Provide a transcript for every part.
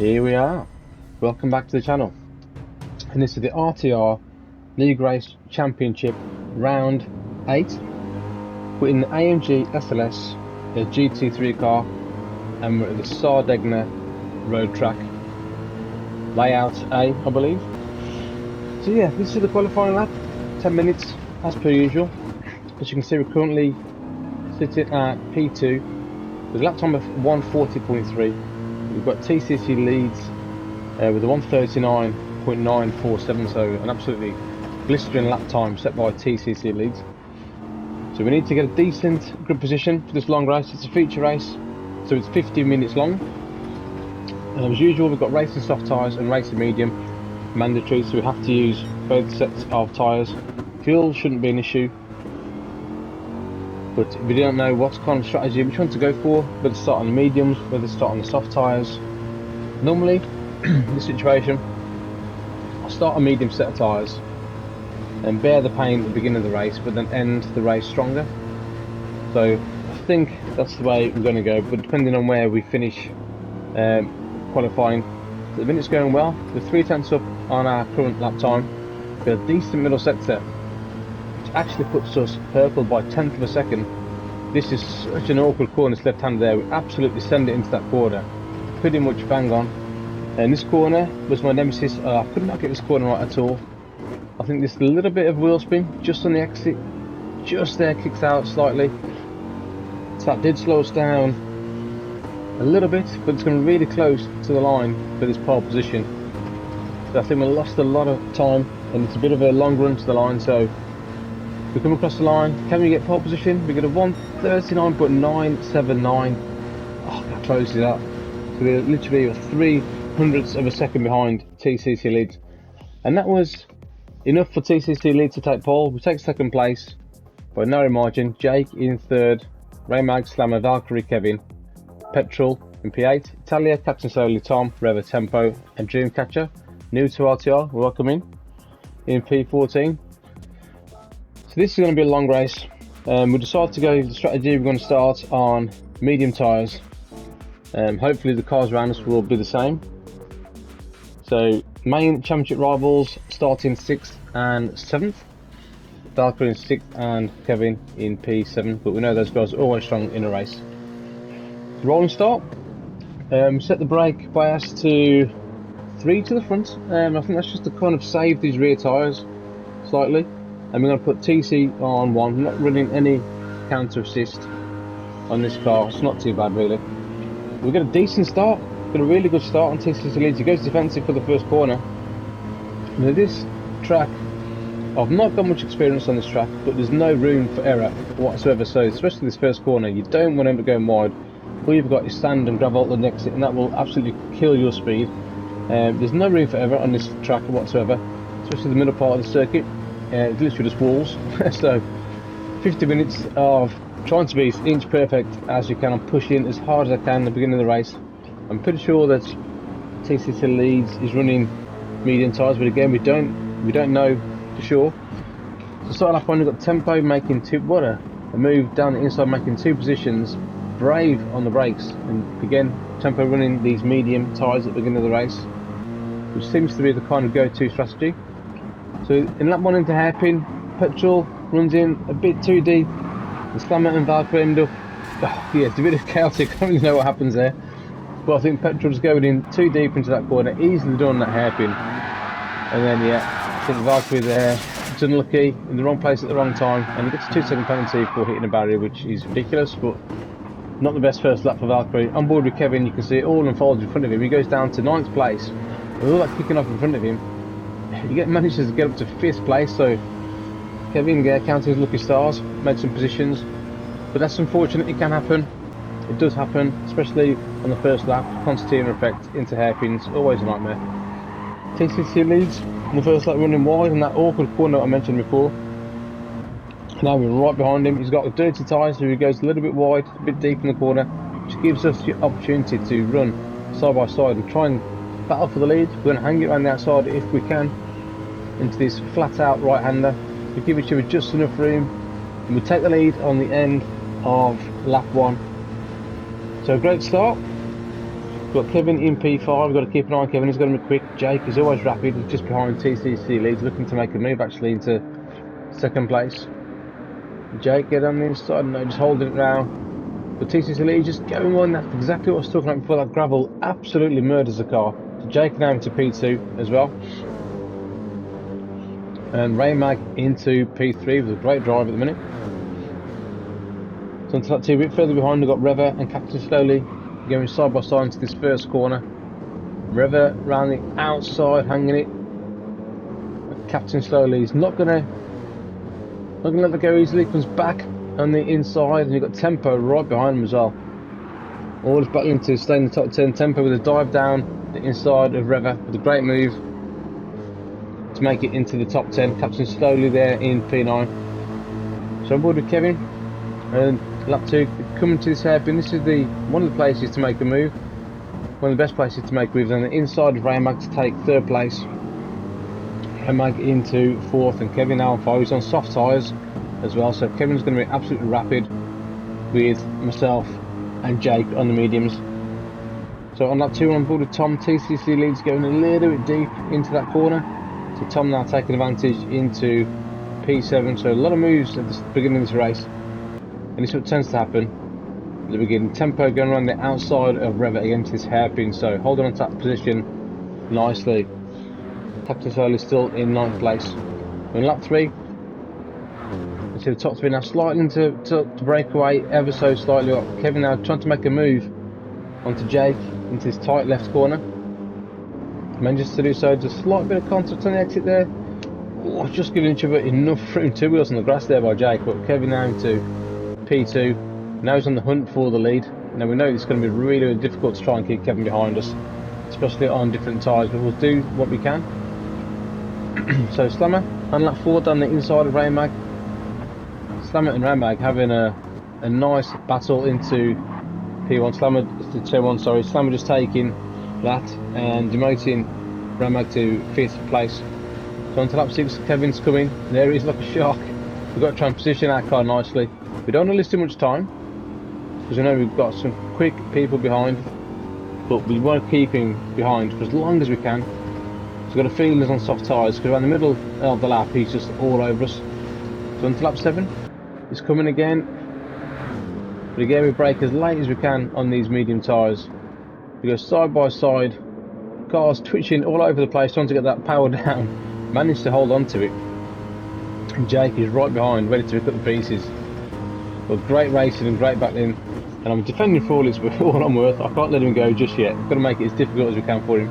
Here we are. Welcome back to the channel. And this is the RTR League Race Championship Round 8. We're in the AMG SLS, a GT3 car, and we're at the Sardegna road track. Layout A, I believe. So yeah, this is the qualifying lap. 10 minutes, as per usual. As you can see, we're currently sitting at P2 with a lap time of 140.3. We've got TCC leads with a 139.947, so an absolutely blistering lap time set by TCC leads. So we need to get a decent grid position for this long race. It's a feature race, so it's 50 minutes long. And as usual, we've got racing soft tyres and racing medium mandatory, so we have to use both sets of tyres. Fuel shouldn't be an issue, but if you don't know what kind of strategy, which one to go for, whether to start on the mediums, whether to start on the soft tyres. Normally, in this situation, I'll start a medium set of tyres and bear the pain at the beginning of the race, but then end the race stronger. So I think that's the way we're going to go, but depending on where we finish qualifying. The minute's going well, we're 3 tenths up on our current lap time. We've got a decent middle sector, which actually puts us purple by 1/10 of a second. This is such an awkward corner, this left hand there. We absolutely send it into that corner, pretty much bang on. And this corner was my nemesis. I could not get this corner right at all. I think this little bit of wheel spin just on the exit, just there, kicks out slightly. So that did slow us down a little bit, but it's going really close to the line for this pole position. So I think we lost a lot of time, and it's a bit of a long run to the line. So we come across the line. Can we get pole position? We get a 139.979. Oh, that closes that. So we're literally 3/100ths of a second behind TCC leads, and that was enough for TCC leads to take pole. We take second place by a narrow margin. Jake in third, Raymag, Slammer, Valkyrie, Kevin, Petrol in P8, Italia, Captain Solely, Tom, Rever, Tempo, and Dreamcatcher, new to RTR, welcome in P14. So this is going to be a long race. We decided to go with the strategy. We're going to start on medium tyres. Hopefully the cars around us will be the same. So main championship rivals starting 6th and 7th. Valkyrie in 6th and Kevin in P7, but we know those guys are always strong in a race. Rolling start. Set the brake bias to 3 to the front. I think that's just to kind of save these rear tyres slightly. And we're going to put TC on 1. I'm not running any counter assist on this car. It's not too bad really. We get a decent start. Got a really good start on TCC leads. He goes defensive for the first corner. Now this track, I've not got much experience on this track, but there's no room for error whatsoever. So especially this first corner, you don't want to end up going wide. All you've got is sand and gravel at the exit, and that will absolutely kill your speed. There's no room for error on this track whatsoever, especially the middle part of the circuit. It's literally just walls. So 50 minutes of trying to be as inch perfect as you can. I'm pushing as hard as I can at the beginning of the race. I'm pretty sure that TCC leads is running medium tyres, but again we don't know for sure. So starting off, we've got Tempo making a move down the inside, making 2 positions. Brave on the brakes, and again Tempo running these medium tyres at the beginning of the race, which seems to be the kind of go-to strategy. So in lap 1 into hairpin, Petrol runs in a bit too deep. The Slammer and Valkyrie end up, yeah, it's a bit of chaotic. I don't really know what happens there, but I think Petrol's going in too deep into that corner, easily done that hairpin. And then yeah, I think Valkyrie there, it's unlucky, in the wrong place at the wrong time, and he gets a 2-second penalty for hitting a barrier, which is ridiculous, but not the best first lap for Valkyrie. On board with Kevin, you can see it all unfolds in front of him. He goes down to 9th place. With all that kicking off in front of him, he manages to get up to 5th place. So Kevin counting his lucky stars, made some positions. But that's unfortunate, it can happen. It does happen, especially on the first lap. Concertina effect into hairpins, always a nightmare. TCC leads on the first lap, running wide in that awkward corner I mentioned before. Now we're right behind him. He's got a dirty tyre, so he goes a little bit wide, a bit deep in the corner, which gives us the opportunity to run side by side and try and battle for the lead. We're going to hang it around the outside if we can into this flat out right hander. We give each other just enough room, and we take the lead on the end of lap 1. So a great start. We've got Kevin in P5, we've got to keep an eye on Kevin, he's going to be quick. Jake is always rapid, he's just behind TCC leads, looking to make a move actually into second place. Jake, get on the inside, no, just holding it now. But TCC lead just going on, that's exactly what I was talking about before, that gravel absolutely murders the car. So Jake now into P2 as well. And Ray Mag into P3 with a great drive at the minute. So onto that two, a bit further behind, we've got Reva and Captain Slowly going side by side into this first corner. Reva round the outside, hanging it. Captain Slowly is not gonna let it go easily. Comes back on the inside, and you've got Tempo right behind him as well. Always battling to stay in the top 10. Tempo with a dive down the inside of Reva with a great move to make it into the top 10. Captain Slowly there in P9. So on board with Kevin and lap 2 coming to this hairpin. This is one of the places to make a move, one of the best places to make moves on the inside of Raymag to take third place. Raymag into 4th, and Kevin now on 5. He's on soft tyres as well, so Kevin's going to be absolutely rapid with myself and Jake on the mediums. So on lap 2 on board with Tom, TCC leads going a little bit deep into that corner, so Tom now taking advantage into P7. So a lot of moves at the beginning of this race. And this is what tends to happen at the beginning. Tempo going around the outside of Reva against this hairpin, so holding on to that position nicely. Captain Slowly is still in 9th place. In lap 3, you see the top 3 now slightly to break away ever so slightly. Kevin now trying to make a move onto Jake into this tight left corner. Manages to do so, just a slight bit of contact on the exit there. Oh, just giving each other enough room, 2 wheels on the grass there by Jake, but Kevin now into P2. Now he's on the hunt for the lead. Now we know it's going to be really, really difficult to try and keep Kevin behind us, especially on different tyres, but we'll do what we can. So Slammer on lap 4 down the inside of Raymag. Slammer and Raymag having a nice battle into P1. Slammer just taking that and demoting Raymag to 5th place. So onto lap 6, Kevin's coming. There he is like a shark. We've got to try and position our car nicely. We don't want to lose too much time, because we know we've got some quick people behind, but we want to keep him behind for as long as we can. So we've got to feel us on soft tyres, because around the middle of the lap he's just all over us. So onto lap 7, he's coming again. But again we brake as late as we can on these medium tyres. We go side by side, cars twitching all over the place trying to get that power down. Managed to hold on to it. And Jake is right behind, ready to pick up the pieces. But great racing and great battling, and I'm defending for all I'm worth. I can't let him go just yet. We've got to make it as difficult as we can for him.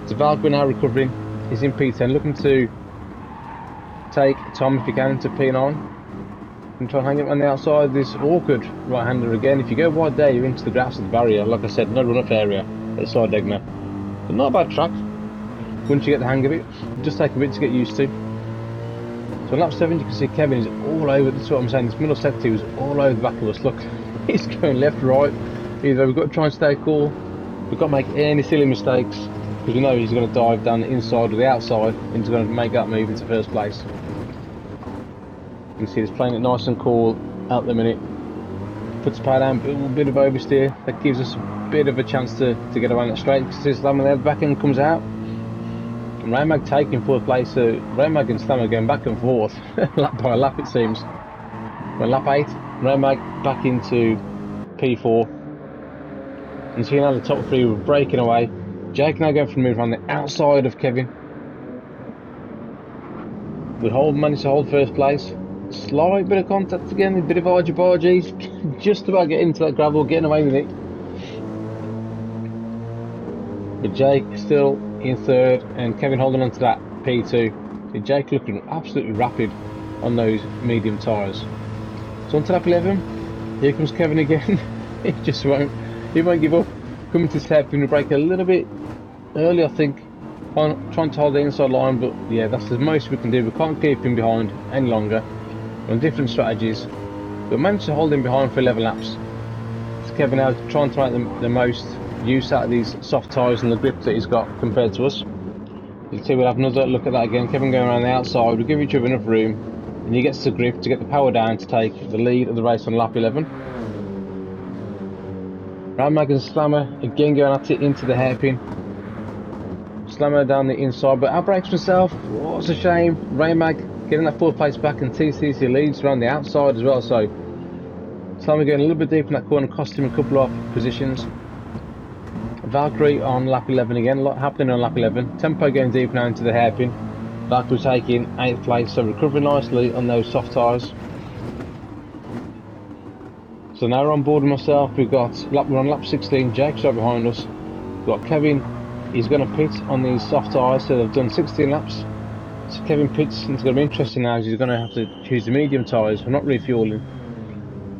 So Valkyrie now recovering. He's in P10, looking to take Tom if he can into P9 and try and hang him on the outside. This awkward right-hander again. If you go wide there, you're into the grass of the barrier. Like I said, no run-off area at the side Degner, but not a bad track once you get the hang of it. It'll just take a bit to get used to. So on lap 7 you can see Kevin is all over, that's what I'm saying, this middle sector was all over the back of us. Look, he's going left, right. Either we've got to try and stay cool, we've got to make any silly mistakes, because we know he's going to dive down the inside or the outside and he's going to make that move into first place. You can see he's playing it nice and cool at the minute. Puts the power down, a little bit of oversteer, that gives us a bit of a chance to get around that straight, because this Slammer there, the back end comes out. And Raymag taking 4th place, so Raymag and Slammer going back and forth, lap by lap it seems. Well, lap 8, Raymag back into P4. And so now the top 3 were breaking away. Jake now going for a move around the outside of Kevin. We managed to hold 1st place. Slight bit of contact again, a bit of argy-bargy, just about getting into that gravel, getting away with it. But Jake still in 3rd, and Kevin holding on to that P2. So Jake looking absolutely rapid on those medium tyres. So on to lap 11, here comes Kevin again. He won't give up. Coming to this hairpin, we brake a little bit early I think, trying to hold the inside line, but yeah, that's the most we can do. We can't keep him behind any longer. We're on different strategies. We managed to hold him behind for 11 laps. So Kevin now trying to make the most use out of these soft tyres and the grip that he's got compared to us. You can see we'll have another look at that again. Kevin going around the outside, we'll give each other enough room, and he gets the grip to get the power down to take the lead of the race on lap 11. Rainmag and Slammer again going at it into the hairpin. Slammer down the inside, but outbreaks himself. Oh, it's a shame. Rainmag getting that 4th place back, and TCC leads around the outside as well. So Slammer getting a little bit deep in that corner, cost him a couple of positions. Valkyrie on lap 11 again, a lot happening on lap 11. Tempo going deep now into the hairpin. Valkyrie taking 8th place, so recovering nicely on those soft tyres. So now we're on board with myself. We're on lap 16. Jake's right behind us. We've got Kevin. He's going to pit on these soft tyres, so they've done 16 laps. So Kevin pits, and it's going to be interesting now because he's going to have to choose the medium tyres. We're not refueling.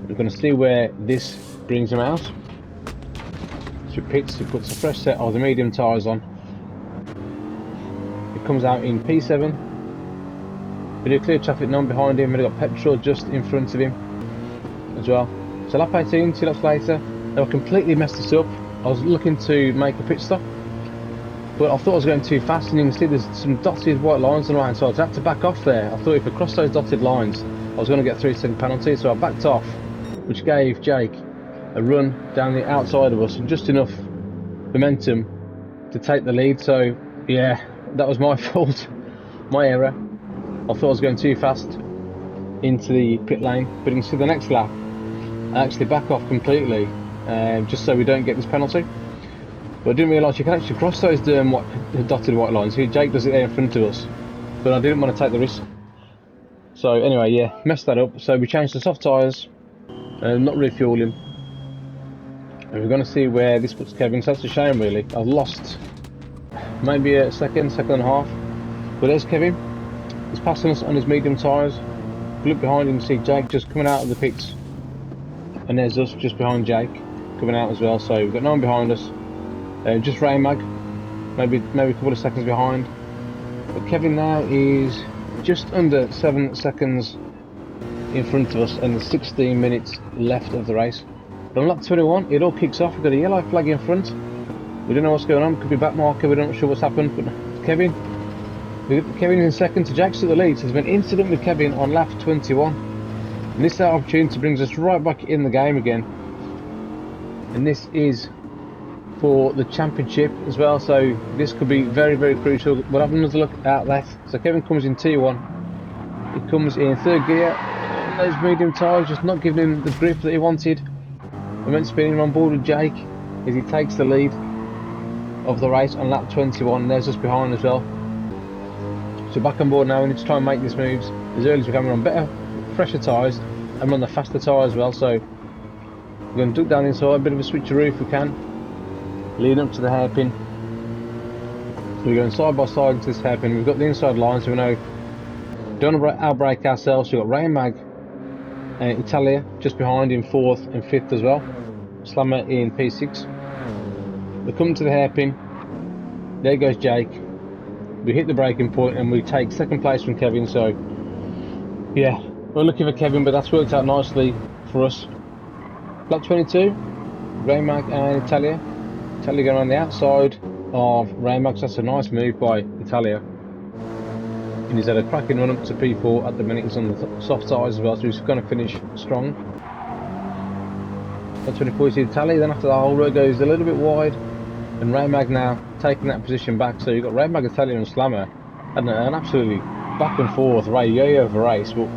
We're going to see where this brings him out. So he pits, he puts a fresh set of the medium tyres on. He comes out in P7. We do clear traffic, none behind him. We've got petrol just in front of him as well. So lap 18, 2 laps later, they were completely messed this up. I was looking to make a pit stop, but I thought I was going too fast, and you can see there's some dotted white lines on the right hand side, so I had to back off there. I thought if I crossed those dotted lines, I was going to get a 3-second penalty, so I backed off, which gave Jake a run down the outside of us, and just enough momentum to take the lead. So yeah, that was my fault, my error. I thought I was going too fast into the pit lane, but you can see the next lap, I actually back off completely, just so we don't get this penalty. But I didn't realise you can actually cross those dotted white lines. Here, Jake does it there in front of us, but I didn't want to take the risk. So anyway, yeah, messed that up. So we changed the soft tyres, not refueling, and we're going to see where this puts Kevin. So that's a shame, really. I've lost maybe a second and a half. But there's Kevin. He's passing us on his medium tyres. Look behind him, see Jake just coming out of the pits, and there's us just behind Jake coming out as well. So we've got no one behind us. Just Rainmag, maybe a couple of seconds behind. But Kevin now is just under 7 seconds in front of us, and there's 16 minutes left of the race. But on lap 21, it all kicks off. We've got a yellow flag in front. We don't know what's going on. Could be back marker. We're not sure what's happened. But Kevin in second. So Jack's at the lead. So there's been an incident with Kevin on lap 21. And this opportunity brings us right back in the game again. And this is for the championship as well, so this could be very, very crucial. We'll have another look at that. So Kevin comes in T1. He comes in 3rd gear. Those medium tyres just not giving him the grip that he wanted. I meant spinning on board with Jake as he takes the lead of the race on lap 21. There's us behind as well. So back on board now. We need to try and make these moves as early as we can. We're on better, fresher tyres, and we're on the faster tyre as well. So we're going to duck down inside, a bit of a switcheroo if we can, leading up to the hairpin. So we're going side by side into this hairpin. We've got the inside line, so we know don't outbrake ourselves. So we've got Rainmag and Italia just behind in 4th and 5th as well. Slammer in P6. We come to the hairpin. There goes Jake. We hit the braking point and we take 2nd place from Kevin. So yeah, we're looking for Kevin, but that's worked out nicely for us. Lap 22, Rainmag and Italia. Italia going around the outside of Rainmag, so that's a nice move by Italia. And he's had a cracking run up to P4 at the minute. He's on the soft tyres as well, so he's going to finish strong. Lap 24, you see Italia, then after the whole road goes a little bit wide, and Rainmag now taking that position back. So you've got Rainmag, Italia and Slammer, and an absolutely back and forth yo-yo of a race, but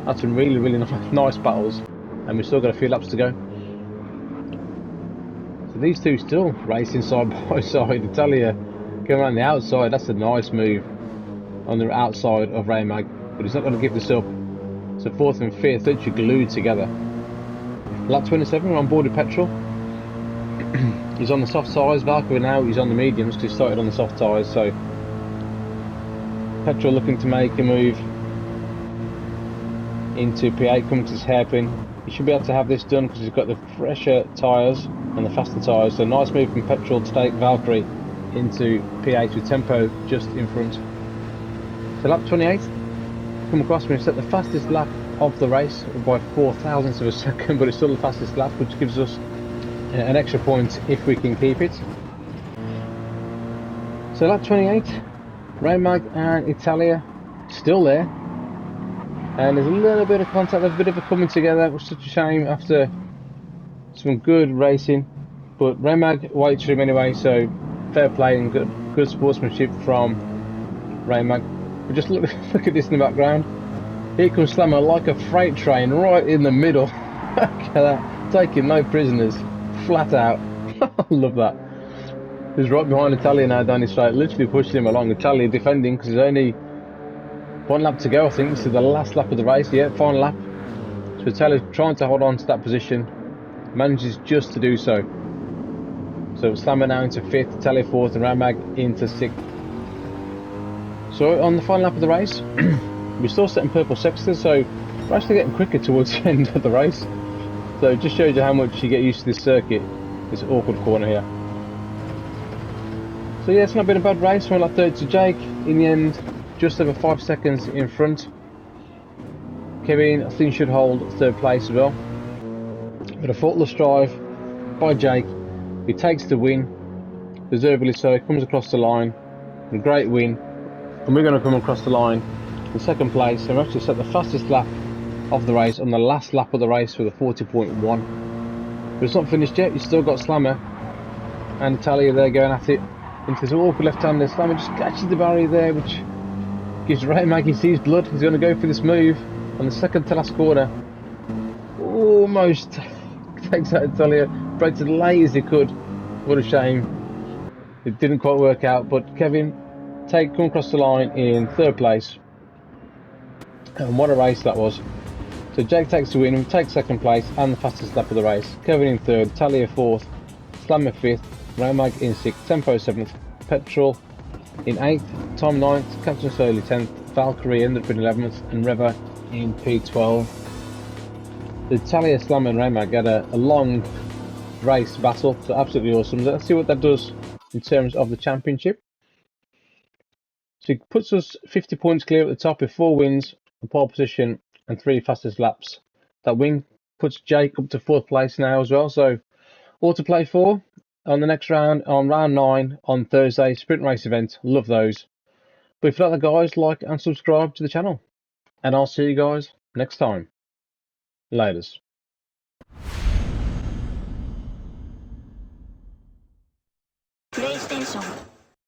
that's some really, really nice battles, and we've still got a few laps to go. So these two still racing side by side. Italia going around the outside, that's a nice move on the outside of Rainmag, but he's not going to give this up. So 4th and 5th literally glued together. Lap 27, we're on board with petrol. He's on the soft tyres. Valkyrie now, he's on the mediums because he started on the soft tyres. So petrol looking to make a move into P8, coming to his hairpin. He should be able to have this done because he's got the fresher tyres and the faster tyres. So nice move from petrol to take Valkyrie into P8 with tempo just in front. So lap 28, come across, we've set the fastest lap of the race by 4 thousandths of a second, but it's still the fastest lap, which gives us an extra point if we can keep it. So lap 28, Rainmag and Italia still there, and there's a little bit of contact, a bit of a coming together. It was such a shame after some good racing. But Remag waits for him anyway, so fair play and good sportsmanship from Remag. But just look at this in the background. Here comes Slammer like a freight train right in the middle. Look at that, taking no prisoners, flat out. I love that. He's right behind Italia now down his straight, literally pushing him along. Italia defending because there's only one lap to go, I think. This is the last lap of the race, yeah, final lap. So Italia's trying to hold on to that position, manages just to do so. So Slammer now into 5th, Italia 4th, and Ramag into 6th. So on the final lap of the race, we're still setting purple sectors, so we're actually getting quicker towards the end of the race. So it just shows you how much you get used to this circuit, this awkward corner here. So yeah, it's not been a bad race from lap 30 to Jake. In the end, just over 5 seconds in front. Kevin, I think, should hold 3rd place as well. But a faultless drive by Jake. He takes the win, deservedly so. Comes across the line, a great win. And we're going to come across the line in 2nd place and we've actually set the fastest lap of the race on the last lap of the race with a 40.1. But it's not finished yet. You've still got Slammer and Italia there going at it into this awkward left-hander. Slammer just catches the barrier there, which gives Ray Maggie sees blood. He's going to go for this move on the 2nd to last corner. Almost takes out Italia. Braked as late as he could. What a shame. It didn't quite work out, but Kevin come across the line in 3rd place. And what a race that was. So Jake takes the win, takes 2nd place and the fastest lap of the race. Kevin in 3rd, Italia 4th, Slammer 5th, Ramag in 6th, Tempo 7th, Petrol in 8th, Tom 9th, Captain Slowly 10th, Valkyrie ended up in 11th, and Reva in P12. The Italia, Slammer and Ramag had a long race battle, so absolutely awesome. Let's see what that does in terms of the championship. So it puts us 50 points clear at the top with 4 wins, a pole position and 3 fastest laps. That win puts Jake up to 4th place now as well, so all to play for on the next round, on round 9 on Thursday, sprint race event. Love those. But if you like the guys, like and subscribe to the channel. And I'll see you guys next time. Laters. PlayStation